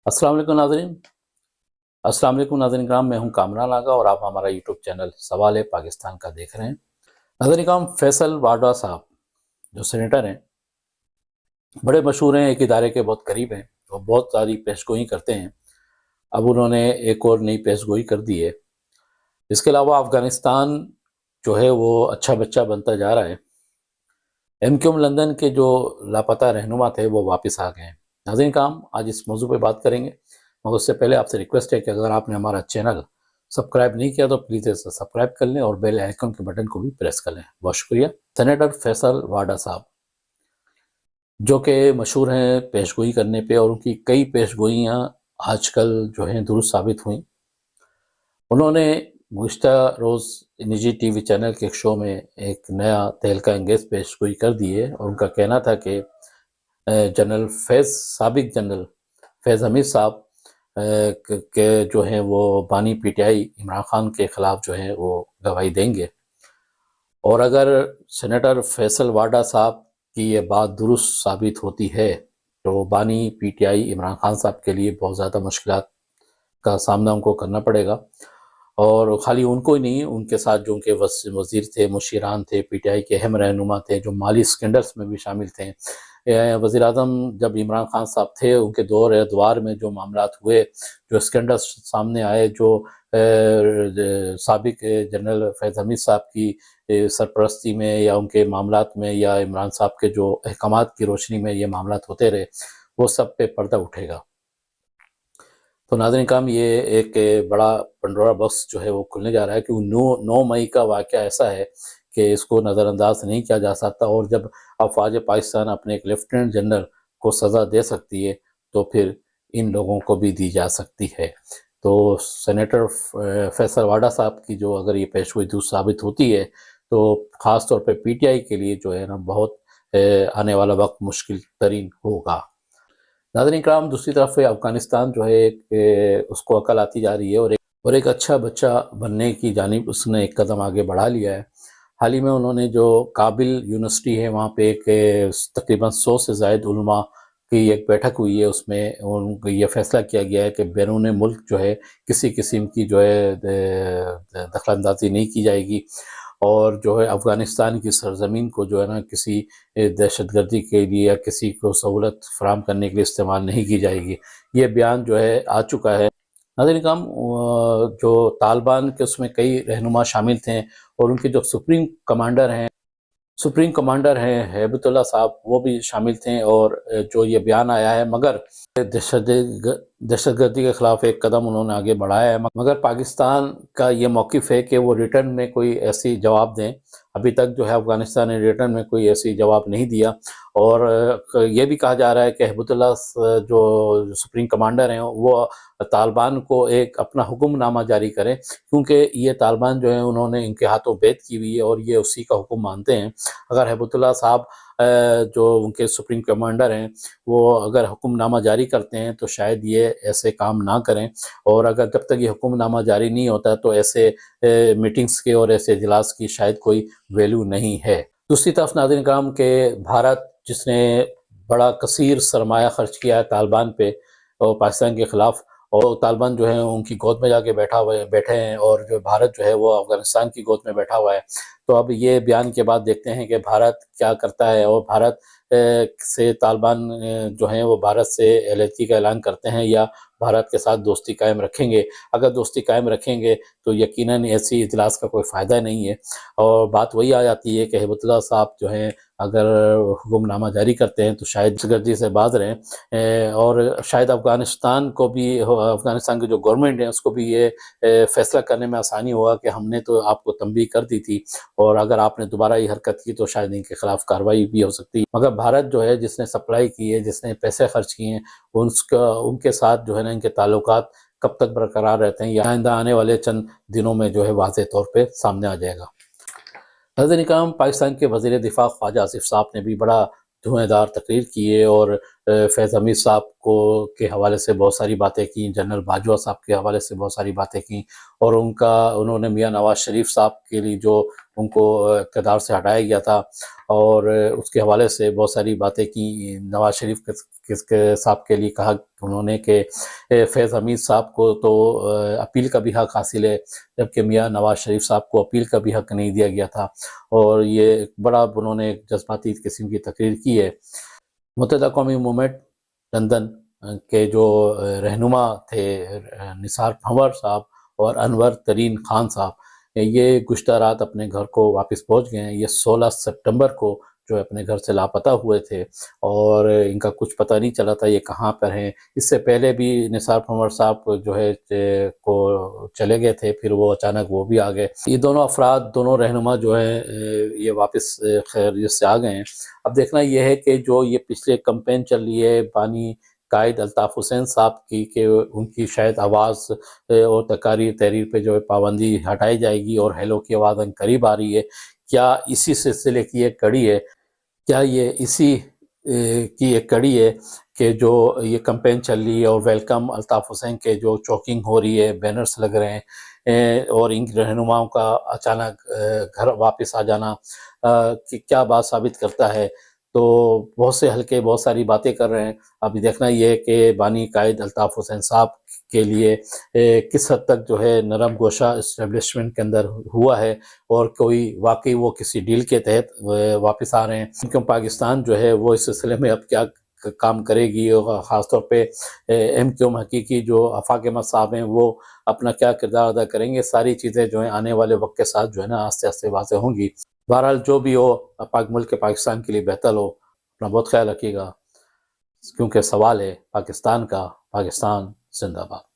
अस्सलाम वालेकुम नाज़रीन कराम, मैं हूं कामरान आगा और आप हमारा यूट्यूब चैनल सवाल पाकिस्तान का देख रहे हैं। नाज़रीन कराम, फैसल वाडा साहब जो सेनेटर हैं, बड़े मशहूर हैं, एक इदारे के बहुत करीब हैं और बहुत सारी पेशगोई करते हैं। अब उन्होंने एक और नई पेशगोई कर दी है। इसके अलावा अफ़गानिस्तान जो है वो अच्छा बच्चा बनता जा रहा है। MQM लंदन के जो लापता रहनुमा थे वो वापस आ गए हैं। नाज़रीन कराम, आज इस मौजू पे बात करेंगे, मगर उससे पहले आपसे रिक्वेस्ट है कि अगर आपने हमारा चैनल सब्सक्राइब नहीं किया तो प्लीज़ इसे सब्सक्राइब कर लें और बेल आइकन के बटन को भी प्रेस कर लें। बहुत शुक्रिया। सेनेटर फैसल वाडा साहब जो कि मशहूर हैं पेशगोई करने पे, और उनकी कई पेशगोइयाँ आजकल जो हैं दुरुस्त साबित हुई। उन्होंने गुज़िश्ता रोज़ निजी टीवी चैनल के एक शो में एक नया तहलका अंगेज़ पेशगोई कर दी है, और उनका कहना था कि साबिक जनरल फैज़ हमीद साहब के जो हैं वो बानी PTI इमरान खान के ख़िलाफ़ जो है वो गवाही देंगे, और अगर सेनेटर फैसल वाडा साहब की ये बात दुरुस्त साबित होती है तो बानी PTI इमरान खान साहब के लिए बहुत ज़्यादा मुश्किलात का सामना उनको करना पड़ेगा। और ख़ाली उनको ही नहीं, उनके साथ जो उनके वज़ीर थे, मुशीरान थे, PTI के अहम रहनुमा थे, जो माली स्कैंडल्स में भी शामिल थे। वज़ीर-ए-आज़म जब इमरान खान साहब थे, उनके दौर अदवार में जो मामलात हुए, जो स्कैंडल्स सामने आए, जो साबिक जनरल फैज़ हमीद साहब की सरपरस्ती में या उनके मामलात में या इमरान साहब के जो अहकामात की रोशनी में ये मामलात होते रहे, वो सब पे पर्दा उठेगा। तो नाज़रीन कराम, ये एक बड़ा पंडोरा बॉक्स जो है वो खुलने जा रहा है कि 9 मई का वाक़या ऐसा है कि इसको नज़रअंदाज नहीं किया जा सकता, और जब अफ़वाज पाकिस्तान अपने एक लेफ्टिनेंट जनरल को सज़ा दे सकती है तो फिर इन लोगों को भी दी जा सकती है। तो सेनेटर फैसल वाडा साहब की जो अगर ये पेशगोई दुरुस्त साबित होती है तो ख़ास तौर पे PTI के लिए जो है ना बहुत आने वाला वक्त मुश्किल तरीन होगा। नाज़रीन कराम, दूसरी तरफ अफ़गानिस्तान जो है एक उसको अकल आती जा रही है और एक अच्छा बच्चा बनने की जानिब उसने एक कदम आगे बढ़ा लिया है। हाल ही में उन्होंने जो काबिल यूनिवर्सिटी है वहाँ पे एक तकरीबन 100 से ज़ायद उलमा की एक बैठक हुई है। उसमें उनको ये फ़ैसला किया गया है कि बैरून मुल्क जो है किसी किस्म की जो है दखलंदाजी नहीं की जाएगी, और जो है अफ़गानिस्तान की सरज़मीन को जो है ना किसी दहशतगर्दी के लिए या किसी को सहूलत फ़राहम करने के लिए इस्तेमाल नहीं की जाएगी। ये बयान जो है आ चुका है। नाज़रीन कराम, जो तालिबान के उसमें कई रहनुमा शामिल थे, और उनके जो सुप्रीम कमांडर हैं हैबतुल्लाह साहब, वो भी शामिल थे, और जो ये बयान आया है, मगर दहशतगर्दी के ख़िलाफ़ एक कदम उन्होंने आगे बढ़ाया है, मगर पाकिस्तान का ये मौक़िफ़ है कि वो रिटर्न में कोई ऐसी जवाब दें। अभी तक जो है अफ़गानिस्तान ने रिटर्न में कोई ऐसी जवाब नहीं दिया, और ये भी कहा जा रहा है कि हैबतुल्लाह जो सुप्रीम कमांडर हैं वो तालिबान को एक अपना हुक्मनामा जारी करें, क्योंकि ये तालिबान जो है उन्होंने इनके हाथों बैत की हुई है और ये उसी का हुक्म मानते हैं। अगर हैबतुल्लाह साहब जो उनके सुप्रीम कमांडर हैं वो अगर हुक्मनामा जारी करते हैं तो शायद ये ऐसे काम ना करें, और अगर जब तक ये हुक्मनामा जारी नहीं होता तो ऐसे मीटिंग्स के और ऐसे इजलास की शायद कोई वैल्यू नहीं है। दूसरी तरफ नाज़रीन कराम के भारत, जिसने बड़ा कसीर सरमाया खर्च किया है तालिबान पे और पाकिस्तान के ख़िलाफ़, और तालिबान जो है उनकी गोद में जाके बैठे हैं, और जो भारत जो है वो अफ़गानिस्तान की गोद में बैठा हुआ है। तो अब ये बयान के बाद देखते हैं कि भारत क्या करता है, और भारत से तालिबान जो हैं वो भारत से अलहदगी का ऐलान करते हैं या भारत के साथ दोस्ती कायम रखेंगे। अगर दोस्ती कायम रखेंगे तो यकीनन ऐसी इजलास का कोई फ़ायदा नहीं है, और बात वही आ जाती है कि हैबतुल्लाह साहब जो हैं अगर हुक्मनामा जारी करते हैं तो शायद दहशतगर्दी से बाज़ रहें, और शायद अफ़गानिस्तान की जो गवर्नमेंट है उसको भी ये फ़ैसला करने में आसानी होगा कि हमने तो आपको तंबीह कर दी थी, और अगर आपने दोबारा ये हरकत की तो शायद इनके ख़िलाफ़ कार्रवाई भी हो सकती है। मगर भारत जो है जिसने सप्लाई की है, जिसने पैसे खर्च किए हैं, उनके साथ जो है ना इनके ताल्लुकात कब तक बरकरार रहते हैं, या आइंदा आने वाले चंद दिनों में जो है वाज़ेह तौर पे सामने आ जाएगा। नाज़रीन कराम, पाकिस्तान के वज़ीर दिफ़ा ख्वाजा आसिफ साहब ने भी बड़ा धुआंधार तकरीर की है, और फैज़ हमीद साहब के हवाले से बहुत सारी बातें की, जनरल बाजवा साहब के हवाले से बहुत सारी बातें की, और उन्होंने मियाँ नवाज़ शरीफ साहब के लिए जो ان کو اقتدار سے ہٹایا گیا تھا، اور اس کے حوالے سے بہت ساری باتیں کی نواز شریف کے صاحب کے لیے کہا انہوں نے کہ فیض حمید صاحب کو تو اپیل کا بھی حق حاصل ہے، جبکہ میاں نواز شریف صاحب کو اپیل کا بھی حق نہیں دیا گیا تھا، اور یہ بڑا انہوں نے جذباتی قسم کی تقریر کی ہے۔ متحدہ قومی موومنٹ لندن کے جو رہنما تھے نثار پھنور صاحب اور انور ترین خان صاحب، یہ گزشتہ رات اپنے گھر کو واپس پہنچ گئے ہیں۔ یہ 16 سپٹمبر کو جو اپنے گھر سے لاپتہ ہوئے تھے، اور ان کا کچھ پتہ نہیں چلا تھا یہ کہاں پر ہیں۔ اس سے پہلے بھی نثار پھنور صاحب جو ہے کو چلے گئے تھے، پھر وہ اچانک وہ بھی آ گئے۔ یہ دونوں افراد، دونوں رہنما جو ہے یہ واپس خیریت سے آ گئے ہیں۔ اب دیکھنا یہ ہے کہ جو یہ پچھلے کمپین چل رہی ہے بانی قائد الطاف حسین صاحب کی، کہ ان کی شاید آواز اور تحریر پہ جو ہے پابندی ہٹائی جائے گی اور ہیلو کی آواز ان قریب آ رہی ہے، کیا اسی سلسلے کی ایک کڑی ہے؟ کیا یہ اسی کی ایک کڑی ہے کہ جو یہ کمپین چل رہی ہے اور ویلکم الطاف حسین کے جو چوکنگ ہو رہی ہے، بینرز لگ رہے ہیں، اور ان رہنماؤں کا اچانک گھر واپس آ جانا کہ کیا بات ثابت کرتا ہے؟ تو بہت سے حلقے بہت ساری باتیں کر رہے ہیں۔ ابھی دیکھنا یہ ہے کہ بانی قائد الطاف حسین صاحب کے لیے کس حد تک جو ہے نرم گوشہ اسٹیبلشمنٹ کے اندر ہوا ہے، اور کوئی واقعی وہ کسی ڈیل کے تحت واپس آ رہے ہیں، کیونکہ پاکستان جو ہے وہ اس سلسلے میں اب کیا کام کرے گی، اور خاص طور پہ ایم کیو ایم حقیقی جو آفاق احمد صاحب ہیں وہ اپنا کیا کردار ادا کریں گے، ساری چیزیں جو ہیں آنے والے وقت کے ساتھ جو ہے نا آہستہ آہستہ واضح ہوں گی۔ بہرحال جو بھی ہو، پاک ملک پاکستان کے لیے بہتر ہو۔ اپنا بہت خیال رکھیے گا، کیونکہ سوال ہے پاکستان کا۔ پاکستان زندہ باد۔